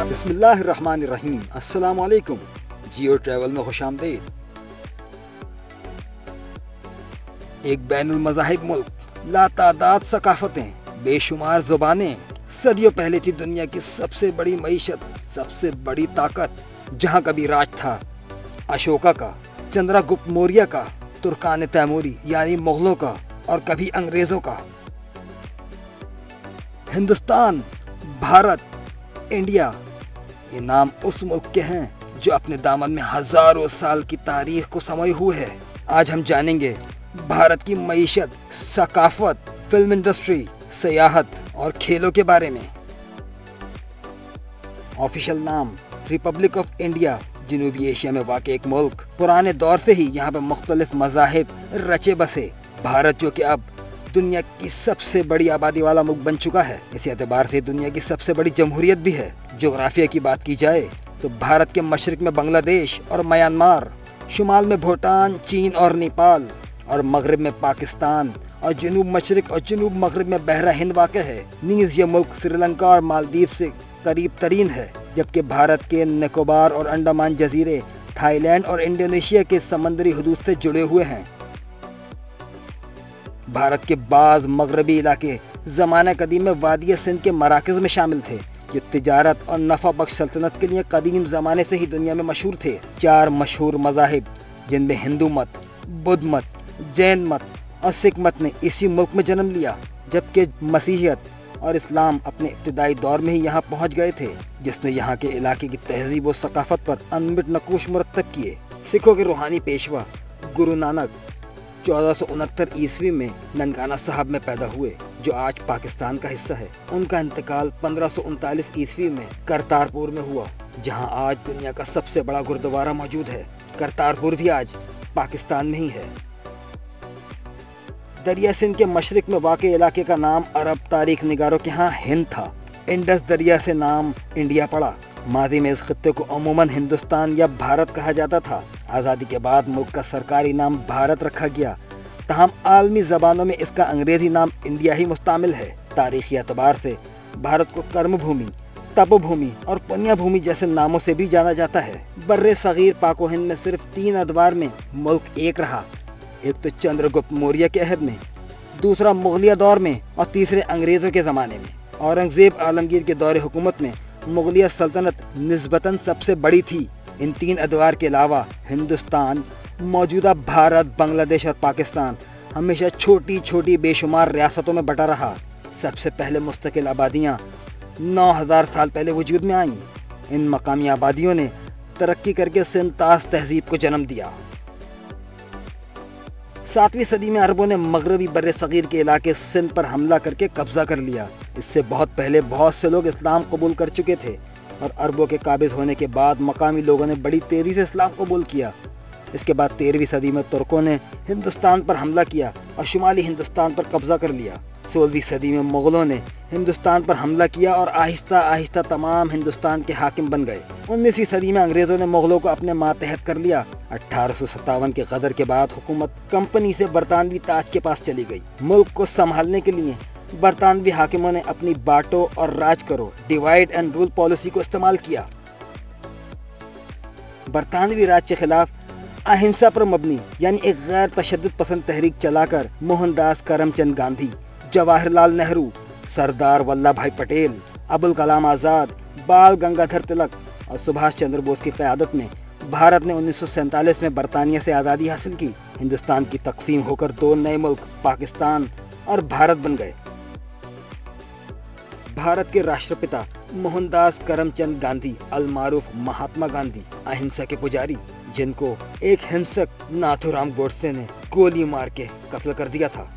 बिस्मिल्लाहिर्रहमानिर्रहीम। अस्सलाम वालेकुम। जियो ट्रैवल में खुश आमदीद। एक बैनुल मज़ाहिब मुल्क, लातादाद सकाफतें, बेशुमार ज़ुबानें, सदियों पहले थी दुनिया की सबसे बड़ी मईशत, सबसे बड़ी ताकत। जहाँ कभी राज था अशोका का, चंद्रगुप्त मौर्य का, तुर्कान तैमूरी यानी मुग़लों का, और कभी अंग्रेज़ों का। हिंदुस्तान, भारत, इंडिया, ये नाम उस मुल्क के हैं जो अपने दामन में हजारों साल की तारीख को समाये हुए है। आज हम जानेंगे भारत की मईशत, सकाफत, फिल्म इंडस्ट्री, सियाहत और खेलों के बारे में। ऑफिशियल नाम रिपब्लिक ऑफ इंडिया, जनूबी एशिया में वाक़ एक मुल्क। पुराने दौर से ही यहाँ पर मुख्तलिफ मज़ाहिब रचे बसे। भारत जो कि अब दुनिया की सबसे बड़ी आबादी वाला मुल्क बन चुका है, इसी एतबार से दुनिया की सबसे बड़ी जमहूरियत भी है। जोग्राफिया की बात की जाए तो भारत के मशरक में बांग्लादेश और म्यांमार, शुमाल में भूटान, चीन और नेपाल, और मगरब में पाकिस्तान, और जनूब मशरक और जनूब मगरब में बहरा हिंद वाक़ है। नीज़ ये मुल्क श्रीलंका और मालदीव से करीब तरीन है, जबकि भारत के निकोबार और अंडमान जजीरे थाईलैंड और इंडोनेशिया के समंदरी हदूद से जुड़े हुए हैं। भारत के बाज़ मगरबी इलाके ज़माना कदीम में वादी सिंध के मराकज़ में शामिल थे, जो तिजारत और नफ़ा बख्श सल्तनत के लिए कदीम ज़माने से ही दुनिया में मशहूर थे। 4 मशहूर मज़ाहिब, जिनमें हिंदू मत, बुद्ध मत, जैन मत और सिख मत ने इसी मुल्क में जन्म लिया, जबकि मसीहियत और इस्लाम अपने इब्तदाई दौर में ही यहाँ पहुँच गए थे, जिसने यहाँ के इलाके की तहजीब व सकाफत पर अनमिट नकूश मुरतब किए। सिखों के रूहानी पेशवा गुरु नानक 1469 ईस्वी में ननकाना साहब में पैदा हुए, जो आज पाकिस्तान का हिस्सा है। उनका इंतकाल 1539 ईस्वी में करतारपुर में हुआ, जहां आज दुनिया का सबसे बड़ा गुरुद्वारा मौजूद है। करतारपुर भी आज पाकिस्तान में ही है। दरिया सिंध के मशरक में वाक़े इलाके का नाम अरब तारीख निगारों के यहाँ हिंद था। इंडस दरिया से नाम इंडिया पड़ा। माजी में इस खत्ते को अमूमन हिंदुस्तान या भारत कहा जाता था। आज़ादी के बाद मुल्क का सरकारी नाम भारत रखा गया, तहम आलमी ज़बानों में इसका अंग्रेज़ी नाम इंडिया ही मुस्तामिल है। तारीख़ी एतबार से भारत को कर्म भूमि, तपोभूमि और पुण्य भूमि जैसे नामों से भी जाना जाता है। बर्रे सगीर पाको हिंद में सिर्फ 3 अदवार में मुल्क एक रहा। एक तो चंद्रगुप्त मौर्य के अहद में, दूसरा मुगलिया दौर में, और तीसरे अंग्रेज़ों के ज़माने में। औरंगज़ेब आलमगीर के दौरे हुकूमत में मुगलिया सल्तनत निस्बतन सबसे बड़ी थी। इन 3 अदवार के अलावा हिंदुस्तान, मौजूदा भारत, बांग्लादेश और पाकिस्तान हमेशा छोटी छोटी बेशुमार रियासतों में बटा रहा। सबसे पहले मुस्तकिल आबादियाँ 9000 साल पहले वजूद में आईं। इन मकामी आबादियों ने तरक्की करके सिंतास तहजीब को जन्म दिया। 7वीं सदी में अरबों ने मगरबी बर्रे सगीर के इलाके सिंध पर हमला करके कब्जा कर लिया। इससे बहुत पहले बहुत से लोग इस्लाम कबूल कर चुके थे, और अरबों के काबिज होने के बाद मकामी लोगों ने बड़ी तेज़ी से इस्लाम कबूल किया। इसके बाद 13वीं सदी में तुर्कों ने हिंदुस्तान पर हमला किया और शुमाली हिंदुस्तान पर कब्जा कर लिया। 16वीं सदी में मुग़लों ने हिंदुस्तान पर हमला किया और आहिस्ता आहिस्ता तमाम हिंदुस्तान के हाकिम बन गए। 19वीं सदी में अंग्रेज़ों ने मुग़लों को अपने मातहत कर लिया। 1857 के गदर के बाद हुकूमत कंपनी से बरतानवी ताज के पास चली गई। मुल्क को संभालने के लिए बरतानवी हाकिमों ने अपनी बांटो और राज करो, डिवाइड एंड रूल पॉलिसी को इस्तेमाल किया। बरतानवी राज के खिलाफ अहिंसा पर मबनी यानी एक गैर तशद्दुद पसंद तहरीक चलाकर मोहनदास करमचंद गांधी, जवाहरलाल नेहरू, सरदार वल्लभ भाई पटेल, अबुल कलाम आज़ाद, बाल गंगाधर तिलक और सुभाष चंद्र बोस की क़यादत में भारत ने 1947 में बरतानिया से आज़ादी हासिल की। हिंदुस्तान की तकसीम होकर 2 नए मुल्क पाकिस्तान और भारत बन गए। भारत के राष्ट्रपिता मोहनदास करमचंद गांधी, अलमारूफ महात्मा गांधी, अहिंसा के पुजारी, जिनको एक हिंसक नाथूराम गोडसे ने गोली मार के कत्ल कर दिया था।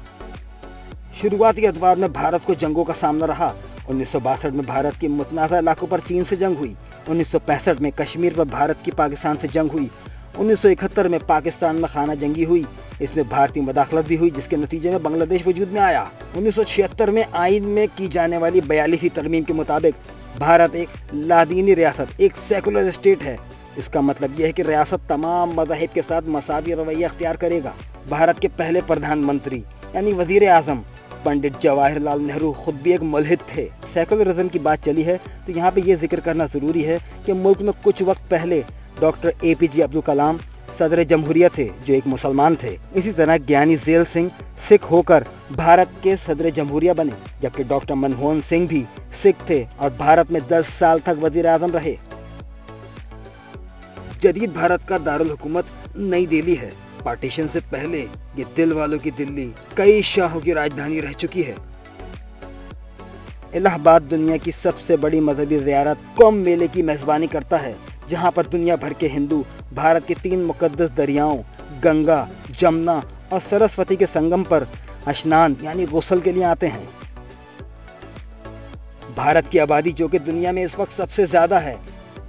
शुरुआती अदवार में भारत को जंगों का सामना रहा। 1962 में भारत के मुतनाज़ा इलाकों पर चीन से जंग हुई। 1965 में कश्मीर पर भारत की पाकिस्तान से जंग हुई। 1971 में पाकिस्तान में खाना जंगी हुई। इसमें भारतीय मदाखलत भी हुई, जिसके नतीजे में बांग्लादेश वजूद में आया। 1976 में आइन में की जाने वाली 42वीं तरमीम के मुताबिक भारत एक लादीनी रियासत, एक सेकुलर स्टेट है। इसका मतलब यह है कि रियासत तमाम मज़ाहिब के साथ मसावी रवैया अख्तियार करेगा। भारत के पहले प्रधानमंत्री यानी वज़ीर आज़म पंडित जवाहरलाल नेहरू खुद भी एक मुल्हिद थे। सेकुलरिज्म की बात चली है तो यहाँ पे ये जिक्र करना ज़रूरी है कि मुल्क में कुछ वक्त पहले डॉक्टर APJ अब्दुल कलाम सदर जमहूरिया थे जो एक मुसलमान थे। इसी तरह ज्ञानी ज़ैल सिंह सिख होकर भारत के सदर जमहूरिया बने, जबकि डॉक्टर मनमोहन सिंह भी सिख थे और भारत में 10 साल तक वज़ीर आज़म रहे। जदीद भारत का दारुल हुकूमत नई दिल्ली है। पार्टीशन से पहले ये दिल वालों की दिल्ली कई शाहों की राजधानी रह चुकी है। इलाहाबाद दुनिया की सबसे बड़ी मजहबी ज़ियारत कुंभ मेले की मेज़बानी करता है, जहाँ पर दुनिया भर के हिंदू भारत के 3 मुक़द्दस दरियाओं गंगा, जमुना और सरस्वती के संगम पर स्नान यानी गुस्ल के लिए आते हैं। भारत की आबादी जो कि दुनिया में इस वक्त सबसे ज़्यादा है,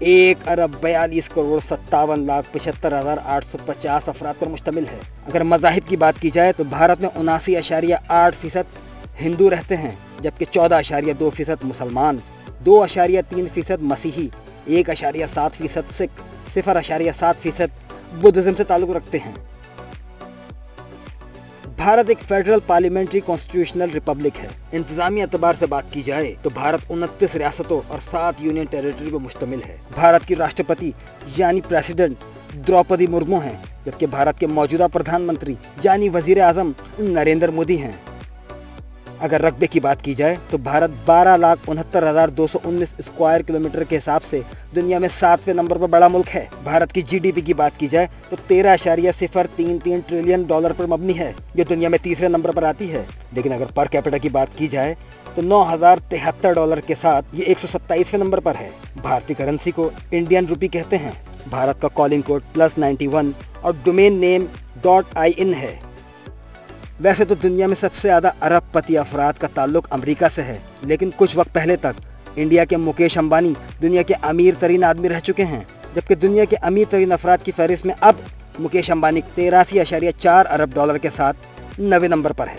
1,42,57,75,850 अफराद पर मुश्तमिल है। अगर मज़ाहिब की बात की जाए तो भारत में 79.8% हिंदू रहते हैं, जबकि 14.2% मुसलमान, 2.3% मसीही, 1.7% सिख, 0.7% बुद्धिज़्म से ताल्लुक़ रखते हैं। भारत एक फेडरल पार्लियामेंट्री कॉन्स्टिट्यूशनल रिपब्लिक है। इंतजामी एतबार से बात की जाए तो भारत 29 रियासतों और 7 यूनियन टेरिटरी पर मुश्तमिल है। भारत की राष्ट्रपति यानी प्रेसिडेंट द्रौपदी मुर्मू हैं, जबकि भारत के मौजूदा प्रधानमंत्री यानी वजीर आजम नरेंद्र मोदी हैं। अगर रकबे की बात की जाए तो भारत 12,69,219 स्क्वायर किलोमीटर के हिसाब से दुनिया में 7वें नंबर पर बड़ा मुल्क है। भारत की GDP की बात की जाए तो 13.033 ट्रिलियन डॉलर पर मबनी है, जो दुनिया में 3रे नंबर पर आती है। लेकिन अगर पर कैपिटा की बात की जाए तो $9,073 के साथ ये 127वें नंबर पर है। भारतीय करेंसी को इंडियन रुपी कहते हैं। भारत का कॉलिंग कोड +91 और डोमेन नेम .in है। वैसे तो दुनिया में सबसे ज़्यादा अरबपति अफराद का ताल्लुक अमेरिका से है, लेकिन कुछ वक्त पहले तक इंडिया के मुकेश अंबानी दुनिया के अमीर तरीन आदमी रह चुके हैं, जबकि दुनिया के अमीर तरीन अफराद की फहरिस्त में अब मुकेश अंबानी 83.4 अरब डॉलर के साथ 9वें नंबर पर है।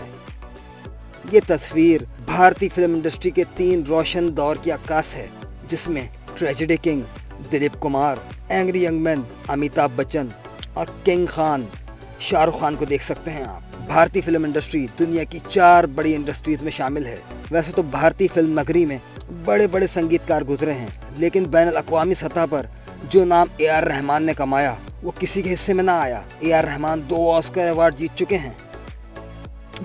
ये तस्वीर भारतीय फिल्म इंडस्ट्री के 3 रोशन दौर की अक्कास है, जिसमें tragedy king Dilip Kumar, angry young man Amitabh Bachchan और किंग खान शाहरुख खान को देख सकते हैं आप। भारतीय फिल्म इंडस्ट्री दुनिया की 4 बड़ी इंडस्ट्रीज में शामिल है। वैसे तो भारतीय फिल्म नगरी में बड़े बड़े संगीतकार गुजरे हैं, लेकिन बैनुल अक़वामी सतह पर जो नाम AR रहमान ने कमाया वो किसी के हिस्से में ना आया। AR रहमान 2 ऑस्कर अवार्ड जीत चुके हैं।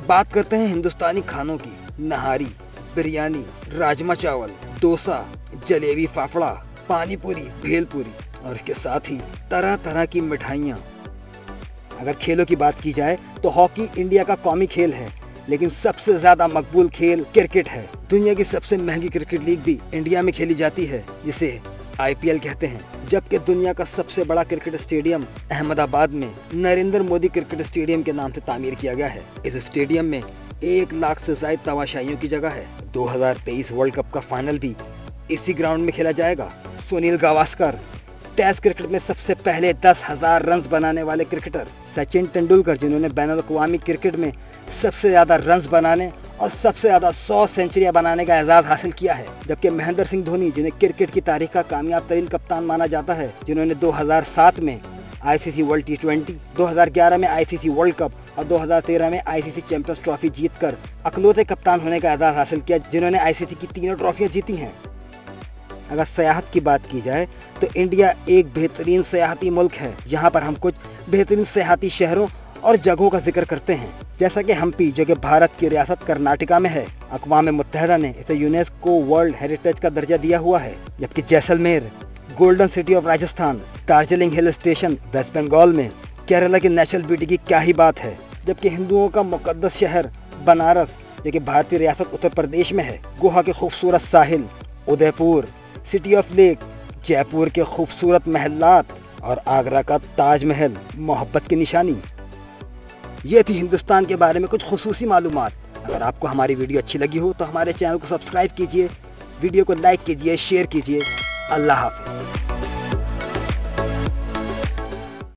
बात करते हैं हिंदुस्तानी खानों की। नहारी, बिरयानी, राजमा चावल, डोसा, जलेबी फाफड़ा, पानी पूरी, भेलपूरी और इसके साथ ही तरह तरह की मिठाइयाँ। अगर खेलों की बात की जाए तो हॉकी इंडिया का कौमी खेल है, लेकिन सबसे ज़्यादा मकबूल खेल क्रिकेट है। दुनिया की सबसे महंगी क्रिकेट लीग भी इंडिया में खेली जाती है, जिसे IPL कहते हैं। जबकि दुनिया का सबसे बड़ा क्रिकेट स्टेडियम अहमदाबाद में नरेंद्र मोदी क्रिकेट स्टेडियम के नाम से तामीर किया गया है। इस स्टेडियम में 1 लाख से ज़ायद तमाशाइयों की जगह है। 2023 वर्ल्ड कप का फाइनल भी इसी ग्राउंड में खेला जाएगा। सुनील गावस्कर टेस्ट क्रिकेट में सबसे पहले 10,000 रन बनाने वाले क्रिकेटर। सचिन तेंदुलकर जिन्होंने बैनुल अक़वामी क्रिकेट में सबसे ज़्यादा रन बनाने और सबसे ज़्यादा 100 सेंचुरियाँ बनाने का एजाज़ हासिल किया है। जबकि महेंद्र सिंह धोनी जिन्हें क्रिकेट की तारीख का कामयाब तरीन कप्तान माना जाता है, जिन्होंने 2007 में ICC वर्ल्ड T20, 2011 में ICC वर्ल्ड कप और 2013 में ICC चैंपियंस ट्रॉफी जीतकर अकलौते कप्तान होने का एजाज़ हासिल किया, जिन्होंने ICC की 3 ट्रॉफियाँ जीती हैं। अगर सयाहत की बात की जाए तो इंडिया एक बेहतरीन सयाहती मुल्क है। यहाँ पर हम कुछ बेहतरीन सयाहती शहरों और जगहों का जिक्र करते हैं, जैसा कि हम्पी जो कि भारत की रियासत कर्नाटका में है। अक़वाम मुत्तहिदा ने इसे यूनेस्को वर्ल्ड हेरिटेज का दर्जा दिया हुआ है। जबकि Jaisalmer golden city of Rajasthan, Darjeeling hill station West Bengal में, केरला की नेचुरल ब्यूटी की क्या ही बात है। जबकि हिंदुओं का मुक़द्दस शहर बनारस जो कि भारतीय रियासत उत्तर प्रदेश में है, गोवा के खूबसूरत साहिल, Udaipur, city of lake, Jaipur के खूबसूरत महलात और आगरा का ताजमहल मोहब्बत की निशानी। ये थी हिंदुस्तान के बारे में कुछ खुसूसी मालूमात। अगर आपको हमारी वीडियो अच्छी लगी हो तो हमारे चैनल को सब्सक्राइब कीजिए, वीडियो को लाइक कीजिए, शेयर कीजिए। अल्लाह हाफ़िज़।